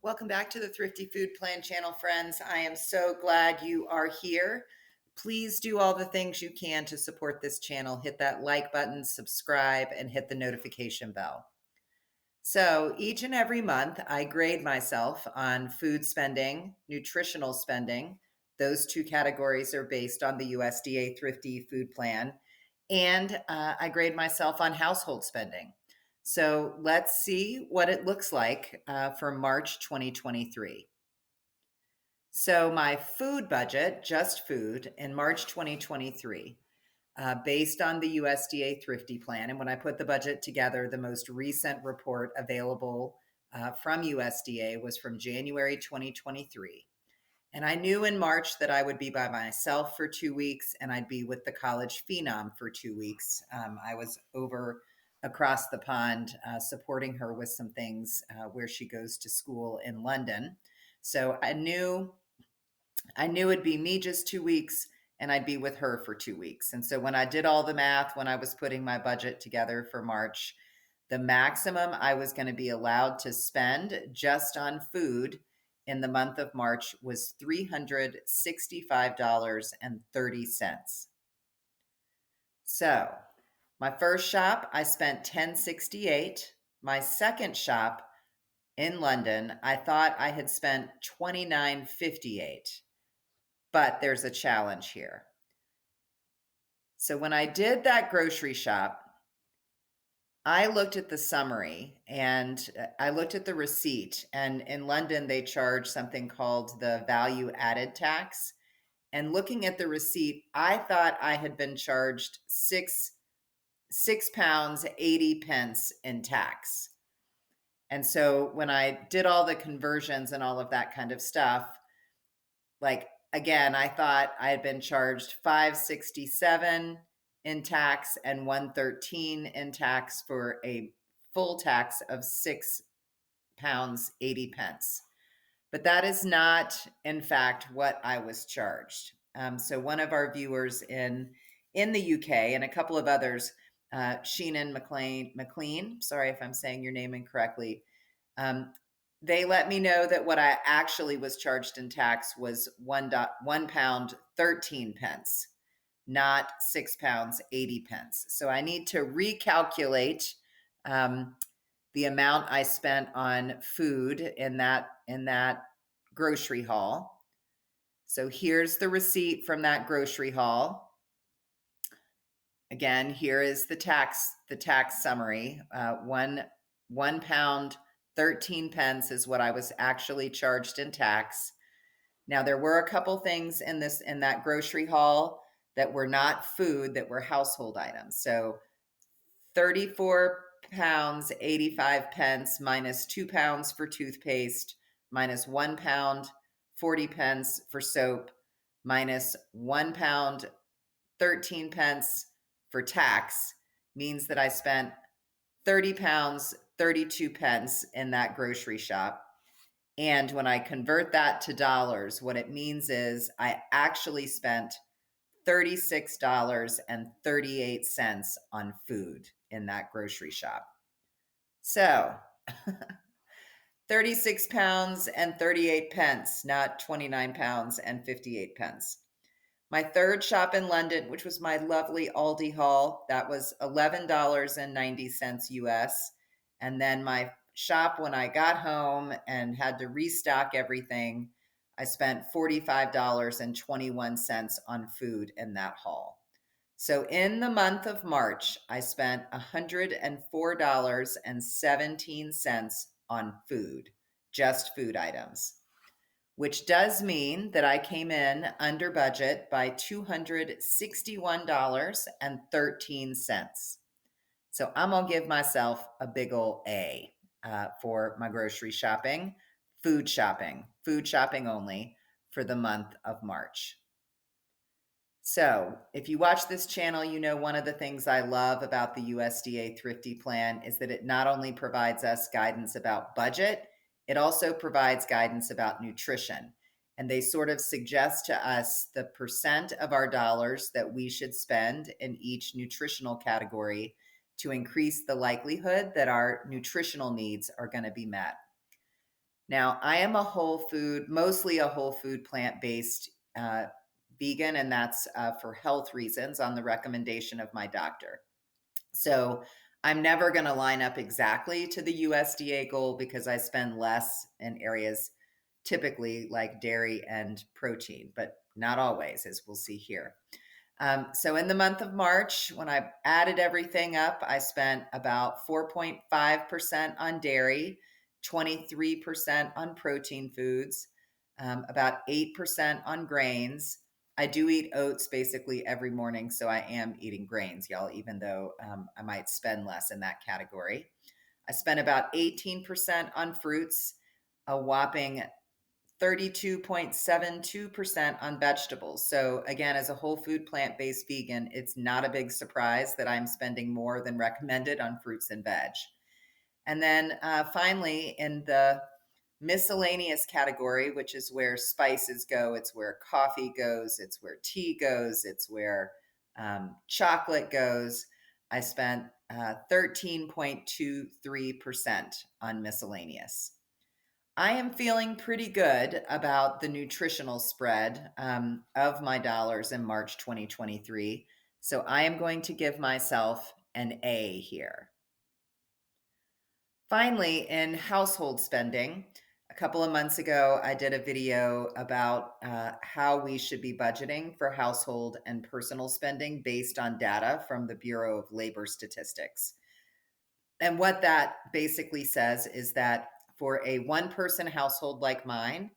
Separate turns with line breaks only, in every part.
Welcome back to the Thrifty Food Plan channel, friends. I am so glad you are here. Please do all the things you can to support this channel. Hit that like button, subscribe, and hit the notification bell. So each and every month, I grade myself on food spending, nutritional spending. Those two categories are based on the USDA Thrifty Food Plan. And I grade myself on household spending. So let's see what it looks like for March 2023. So my food budget, just food, in March 2023, based on the USDA Thrifty Plan. And when I put the budget together, the most recent report available from USDA was from January 2023. And I knew in March that I would be by myself for 2 weeks and I'd be with the college phenom for 2 weeks. I was over across the pond supporting her with some things where she goes to school in London. So I knew it'd be me just 2 weeks and I'd be with her for 2 weeks. And so when I did all the math, when I was putting my budget together for March, the maximum I was going to be allowed to spend just on food in the month of March was $365.30. So my first shop, I spent $10.68. My second shop in London, I thought I had spent $29.58. But there's a challenge here. So when I did that grocery shop, I looked at the summary and I looked at the receipt. And in London, they charge something called the value added tax. And looking at the receipt, I thought I had been charged £6 80 pence in tax. And so when I did all the conversions and all of that kind of stuff, like again, I thought I had been charged $5.67 in tax and $1.13 in tax for a full tax of £6 80 pence. But that is not, in fact, what I was charged. So one of our viewers in the UK and a couple of others, Sheenan McLean, sorry if I'm saying your name incorrectly, they let me know that what I actually was charged in tax was £1 13 pence, not £6 80 pence. So I need to recalculate the amount I spent on food in that grocery haul. So here's the receipt from that grocery haul. Again, here is the tax summary. One pound 13 pence is what I was actually charged in tax. Now there were a couple things in that grocery haul that were not food, that were household items. So 34 pounds 85 pence minus 2 pounds for toothpaste, minus 1 pound 40 pence for soap, minus 1 pound 13 pence for tax means that I spent 30 pounds 32 pence in that grocery shop. And when I convert that to dollars, what it means is I actually spent $36.38 on food in that grocery shop. So 36 pounds and 38 pence, not 29 pounds and 58 pence. My third shop in London, which was my lovely Aldi haul, that was $11.90 US. And then my shop when I got home and had to restock everything, I spent $45.21 on food in that haul. So in the month of March, I spent $104.17 on food, just food items, which does mean that I came in under budget by $261.13. So I'm going to give myself a big ol' A for my grocery shopping, food shopping only for the month of March. So if you watch this channel, you know one of the things I love about the USDA Thrifty Plan is that it not only provides us guidance about budget, it also provides guidance about nutrition. And they sort of suggest to us the percent of our dollars that we should spend in each nutritional category to increase the likelihood that our nutritional needs are going to be met. Now, I am mostly a whole food plant-based vegan, and that's for health reasons on the recommendation of my doctor. So I'm never going to line up exactly to the USDA goal because I spend less in areas typically like dairy and protein, but not always, as we'll see here. So in the month of March, when I added everything up, I spent about 4.5% on dairy, 23% on protein foods, about 8% on grains. I do eat oats basically every morning, so I am eating grains, y'all, even though I might spend less in that category. I spent about 18% on fruits, a whopping 32.72% on vegetables. So again, as a whole food plant-based vegan, it's not a big surprise that I'm spending more than recommended on fruits and veg. And then finally, in the miscellaneous category, which is where spices go, it's where coffee goes, it's where tea goes, it's where chocolate goes, I spent 13.23% on miscellaneous. I am feeling pretty good about the nutritional spread of my dollars in March 2023. So I am going to give myself an A here. Finally, in household spending, a couple of months ago, I did a video about how we should be budgeting for household and personal spending based on data from the Bureau of Labor Statistics. And what that basically says is that for a one-person household like mine,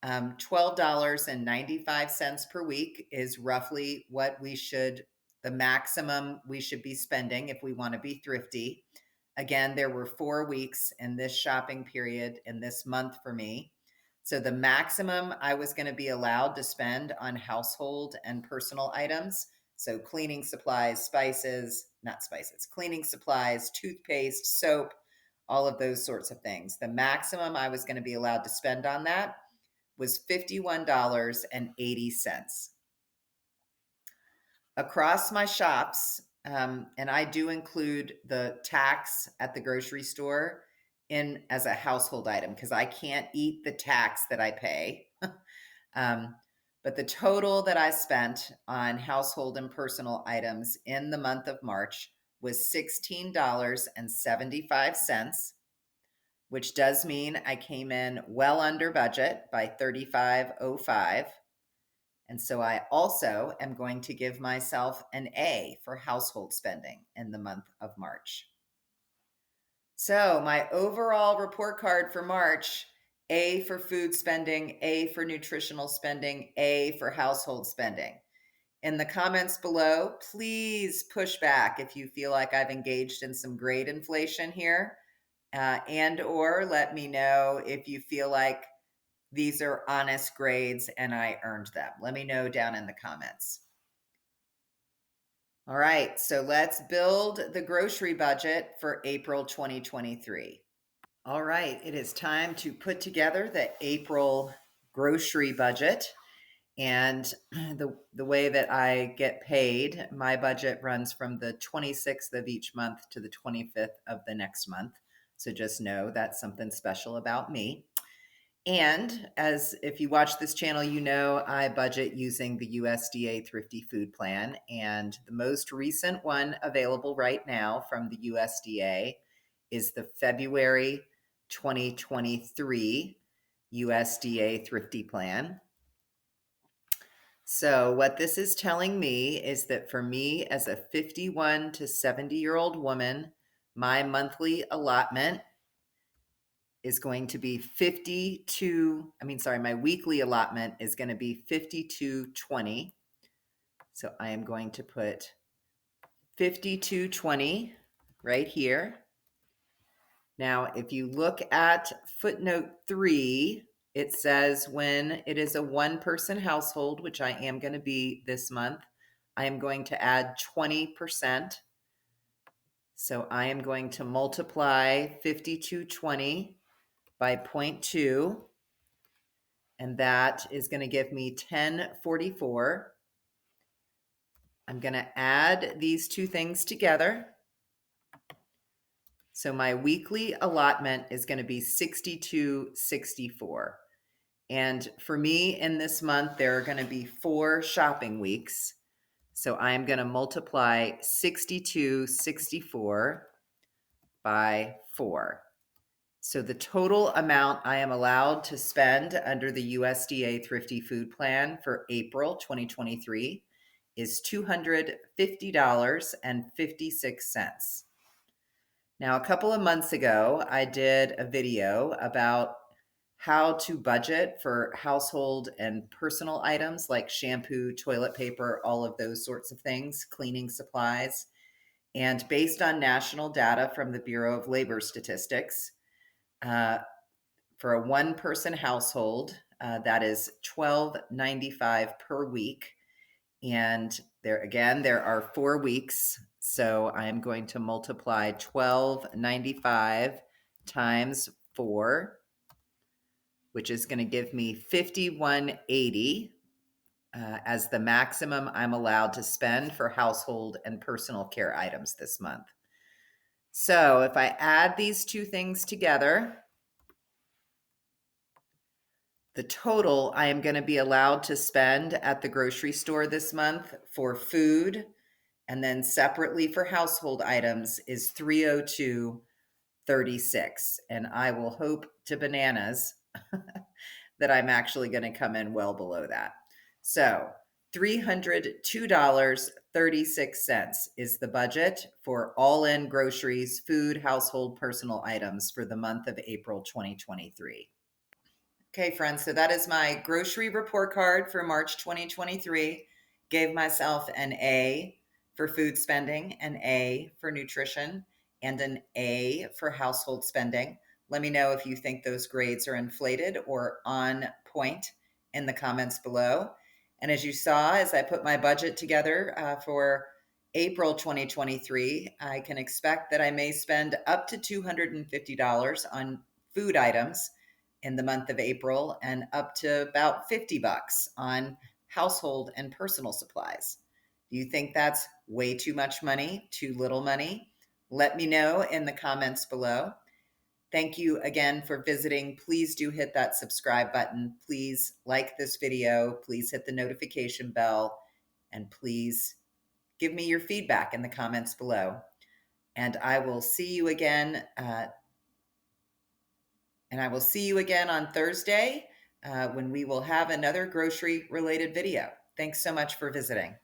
$12.95 per week is roughly the maximum we should be spending if we want to be thrifty. Again, there were 4 weeks in this shopping period in this month for me. So the maximum I was going to be allowed to spend on household and personal items, so cleaning supplies, cleaning supplies, toothpaste, soap, all of those sorts of things. The maximum I was going to be allowed to spend on that was $51.80. Across my shops, and I do include the tax at the grocery store in as a household item because I can't eat the tax that I pay. But the total that I spent on household and personal items in the month of March was $16.75, which does mean I came in well under budget by $35.05. And so I also am going to give myself an A for household spending in the month of March. So my overall report card for March, A for food spending, A for nutritional spending, A for household spending. In the comments below, please push back if you feel like I've engaged in some grade inflation here, and or let me know if you feel like these are honest grades and I earned them. Let me know down in the comments. All right, so let's build the grocery budget for April 2023. All right, it is time to put together the April grocery budget. And the way that I get paid, my budget runs from the 26th of each month to the 25th of the next month. So just know that's something special about me. And as if you watch this channel, you know I budget using the USDA Thrifty Food Plan. And the most recent one available right now from the USDA is the February 2023 USDA Thrifty Plan. So what this is telling me is that for me as a 51 to 70-year-old woman, my monthly allotment is going to be my weekly allotment is going to be $52.20. So I am going to put $52.20 right here. Now, if you look at footnote 3, it says when it is a one-person household, which I am going to be this month, I am going to add 20%. So I am going to multiply $52.20 by 0.2, and that is going to give me $10.44. I'm going to add these two things together. So my weekly allotment is going to be 62.64. And for me in this month, there are going to be 4 shopping weeks. So I'm going to multiply 62.64 by 4. So the total amount I am allowed to spend under the USDA Thrifty Food Plan for April 2023 is $250.56. Now, a couple of months ago, I did a video about how to budget for household and personal items like shampoo, toilet paper, all of those sorts of things, cleaning supplies. And based on national data from the Bureau of Labor Statistics, for a one-person household, that is $12.95 per week. And there are 4 weeks. So I'm going to multiply $12.95 times 4, which is going to give me $51.80 as the maximum I'm allowed to spend for household and personal care items this month. So if I add these two things together, the total I am going to be allowed to spend at the grocery store this month for food and then separately for household items is $302.36. And I will hope to bananas that I'm actually going to come in well below that. So $302.36 is the budget for all-in groceries, food, household, personal items for the month of April 2023. Okay, friends, so that is my grocery report card for March 2023. Gave myself an A for food spending, an A for nutrition, and an A for household spending. Let me know if you think those grades are inflated or on point in the comments below. And as you saw, as I put my budget together for April 2023, I can expect that I may spend up to $250 on food items in the month of April and up to about $50 on household and personal supplies. Do you think that's way too much money, too little money? Let me know in the comments below. Thank you again for visiting. Please do hit that subscribe button. Please like this video. Please hit the notification bell. And please give me your feedback in the comments below. And I will see you again on Thursday when we will have another grocery related video. Thanks so much for visiting.